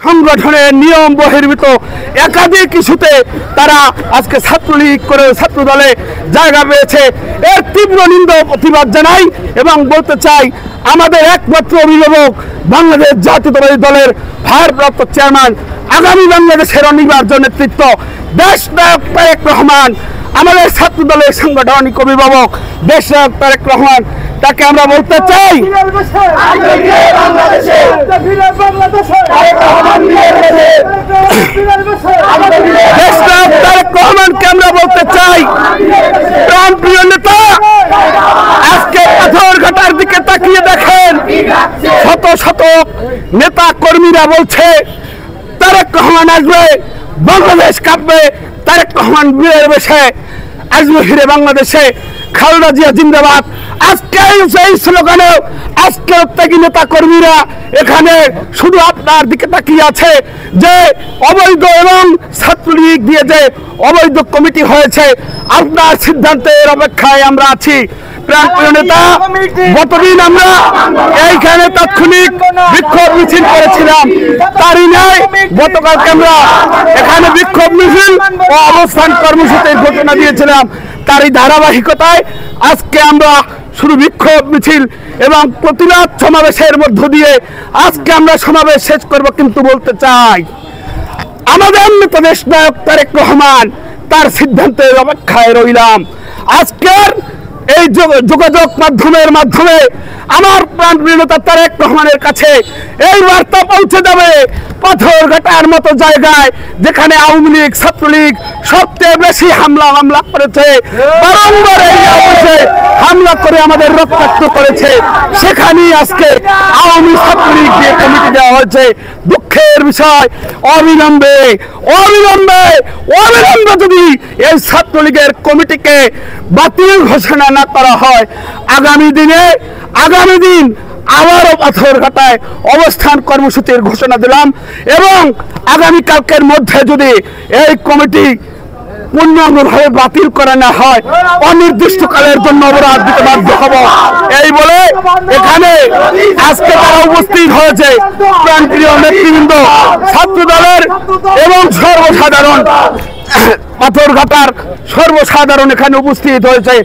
সংগঠনের নিয়ম বহির্ভূত একাধিক ইস্যুতে তারা আজকে ছাত্রলীগ করে ছাত্র দলে জায়গা পেয়েছে। এর তীব্র নিন্দা প্রতিবাদ জানাই এবং বলতে চাই, আমাদের একমাত্র অভিভাবক বাংলাদেশ জাতীয়তাবাদী দলের ভারপ্রাপ্ত চেয়ারম্যান, আগামী বাংলাদেশের অনিবার্য নেতৃত্ব দেশনায়ক তারেক রহমান, আমাদের ছাত্র দলের সাংগঠনিক অভিভাবক দেশনায়ক তারেক রহমান, তাকে আমরা বলতে চাই, দেশনায়ক তারেক রহমানকে আমরা বলতে চাই, প্রাণপ্রিয় নেতা, আজকে পাথরঘাটার দিকে তাকিয়ে দেখেন, শত শত নেতা কর্মীরা বলছে তারেক রহমান আসবে, বাংলাদেশ কাঁপবে, তারেক রহমান বীরের বেশে আসবে ফিরে বাংলাদেশে, খালেদা জিয়া জিন্দাবাদ। আজকে এই স্লোগানেও আজকে ত্যাগী নেতা কর্মীরা এখানে শুধু আপনার দিকে তাকিয়ে আছে যে অবৈধ এবং ছাত্রলীগ দিয়ে যে অবৈধ কমিটি হয়েছে, আপনার সিদ্ধান্তের অপেক্ষায় আমরা আছি। প্রাণপ্রিয় নেতা, গতদিন আমরা এইখানে তাৎক্ষণিক বিক্ষোভ মিছিল করেছিলাম, তারই নয় গতকালকে আমরা এখানে বিক্ষোভ মিছিল ও অবস্থান কর্মসূচির ঘোষণা দিয়েছিলাম। তারই ধারাবাহিকতায় আজকে আমরা শুধু বিক্ষোভ মিছিল এবং প্রতিবাদ সমাবেশের মধ্য দিয়ে আজকে আমরা সমাবেশ শেষ করব। কিন্তু বলতে চাই, আমাদের নেতা দেশনায়ক তারেক রহমান তার সিদ্ধান্তের অপেক্ষায় রইলাম। আজকের এই যোগাযোগ মাধ্যমে আমার প্রাণপ্রিয় নেতা তারেক রহমানের কাছে এই বার্তা পৌঁছে যাবে, পাথরঘাটার মতো জায়গায় যেখানে আওয়ামী লীগ ছাত্রলীগ সবচেয়ে বেশি হামলা করেছে, বারংবার এই অবস্থায় হামলা করে আমাদের রক্তাক্ত করেছে, সেখানেই আজকে আওয়ামী ছাত্রলীগ দিয়ে কমিটি দেওয়া হয়েছে। দুঃখের বিষয়, অবিলম্বে যদি এই ছাত্রলীগের কমিটিকে বাতিল ঘোষণা না করা হয়, আগামী দিন আবারও পাথরঘাটায় অবস্থান কর্মসূচির ঘোষণা দিলাম এবং আগামীকালকের মধ্যে যদি এই কমিটি পূর্ণাঙ্গভাবে বাতিল করা না হয়, অনির্দিষ্টকালের জন্য অবরোধ দিতে বাধ্য হব। এই বলে এখানে আজকে তারা উপস্থিত হয়েছে প্রাণপ্রিয় নেতৃবৃন্দ, ছাত্র দলের এবং সর্বসাধারণ, পাথরঘাটার সর্বসাধারণ এখানে উপস্থিত হয়েছে।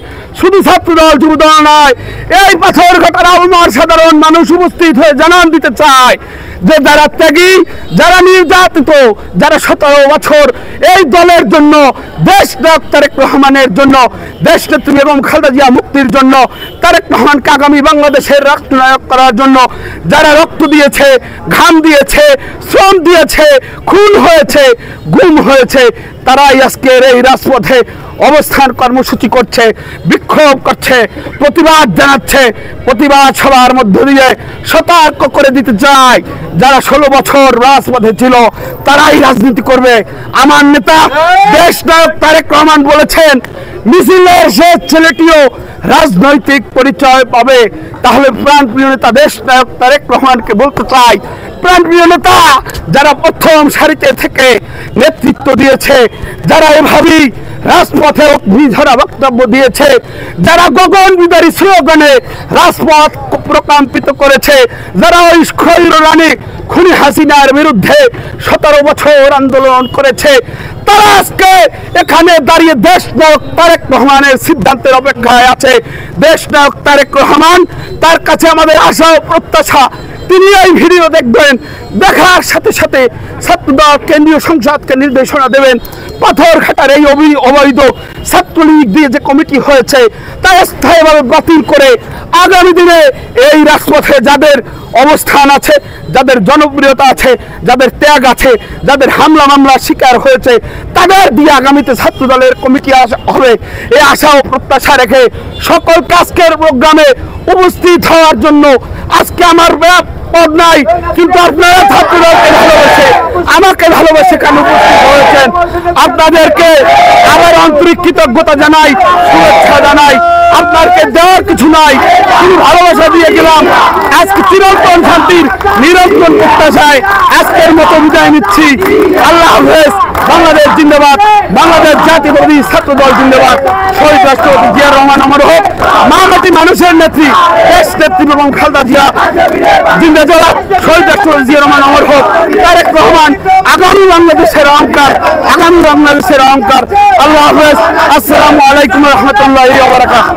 শুধু ছাত্রদল যুবদল নয়, এই পাথরঘাটার আবহাওয়ার সাধারণ মানুষ উপস্থিত হয়ে জানান দিতে চায় যে যারা ত্যাগী, যারা নির্যাতিত, যারা 17 বছর এই দলের জন্য, দেশনায়ক তারেক রহমানের জন্য, দেশনেত্রী এবং খালেদা জিয়া মুক্তির জন্য, তারেক রহমানকে আগামী বাংলাদেশের রাষ্ট্রনায়ক করার জন্য যারা রক্ত দিয়েছে, ঘাম দিয়েছে, শ্রম দিয়েছে, খুন হয়েছে, গুম হয়েছে, তারাই আজকের এই রাজপথে অবস্থান কর্মসূচি করছে, বিক্ষোভ করছে, প্রতিবাদ জানাচ্ছে। প্রতিবাদ সবার মধ্য দিয়ে সতর্ক করে দিতে চাই, যারা 16 বছর রাজপথে ছিল তারাই রাজনীতি করবে। আমার নেতা দেশনায়ক তারেক রহমান বলেছেন, মিছিলের শেষ ছেলেটিও রাজনৈতিক পরিচয় পাবে। তাহলে প্রাণপ্রিয় নেতা দেশনায়ক তারেক রহমানকে বলতে চাই, প্রাণপ্রিয় নেতা, যারা প্রথম সারিতে থেকে নেতৃত্ব দিয়েছে, যারা এভাবেই রাজপথে অগ্নিঝরা বক্তব্য দিয়েছে, যারা গগন বিদারী স্লোগানে রাজপথ প্রকম্পিত করেছে, যারা ওই খৈররানী খুনি হাসিনার বিরুদ্ধে 17 বছর আন্দোলন করেছে, তারা আজকে এখানে দাঁড়িয়ে দেশনায়ক তারেক রহমানের সিদ্ধান্তের অপেক্ষায় আছে। দেশনায়ক তারেক রহমান, তার কাছে আমাদের আশা ও প্রত্যাশা, তিনি এই ভিডিও দেখবেন, দেখার সাথে সাথে ছাত্রদল কেন্দ্রীয় সংসদকে নির্দেশনা দেবেন, পাথরঘাটার এই অবৈধ ছাত্রলীগ দিয়ে যে কমিটি হয়েছে তা স্থায়ীভাবে বাতিল করে আগামী দিনে এই রাজপথে যাদের অবস্থান আছে, যাদের জনপ্রিয়তা আছে, যাদের ত্যাগ আছে, যাদের মামলার শিকার হয়েছে, তাদের দিয়ে আগামীতে ছাত্র দলের কমিটি হবে, এই আশা ও প্রত্যাশা রেখে সকল আজকের প্রোগ্রামে উপস্থিত হওয়ার জন্য, আজকে আমার পদ নাই কিন্তু আপনারা ছাত্র দলকে ভালোবেসে, আমাকে ভালোবেসে কেন উপস্থিত হয়েছে, করেছেন, আপনাদেরকে আবার আন্তরিক কৃতজ্ঞতা জানাই, শুভেচ্ছা জানাই। আপনাকে দেওয়ার কিছু নাই, শুধু ভালোবাসা দিয়ে গেলাম। আজকে চিরন্তন শান্তির নিরন্তন প্রত্যাশায় আজকের মতো বিদায় নিচ্ছি। আল্লাহ হাফেজ। বাংলাদেশ জিন্দাবাদ, বাংলাদেশ জাতীয়তাবাদী ছাত্র দল জিন্দাবাদ। শহীদ রাষ্ট্রপতি জিয়া রহমান আমার হোক, মাটি মানুষের নেত্রী, দেশ নেত্রী এবং খালেদা জিয়া জিন্দাবাদ। শহীদ রাষ্ট্রপতি জিয়া রহমান আমার হোক, তারেক রহমান আগামী বাংলাদেশের অহংকার, আগামী বাংলাদেশের অহংকার। আল্লাহ হাফেজ। আসসালামু আলাইকুম রহমতুল্লাহি ওয়া বারাকাতুহু।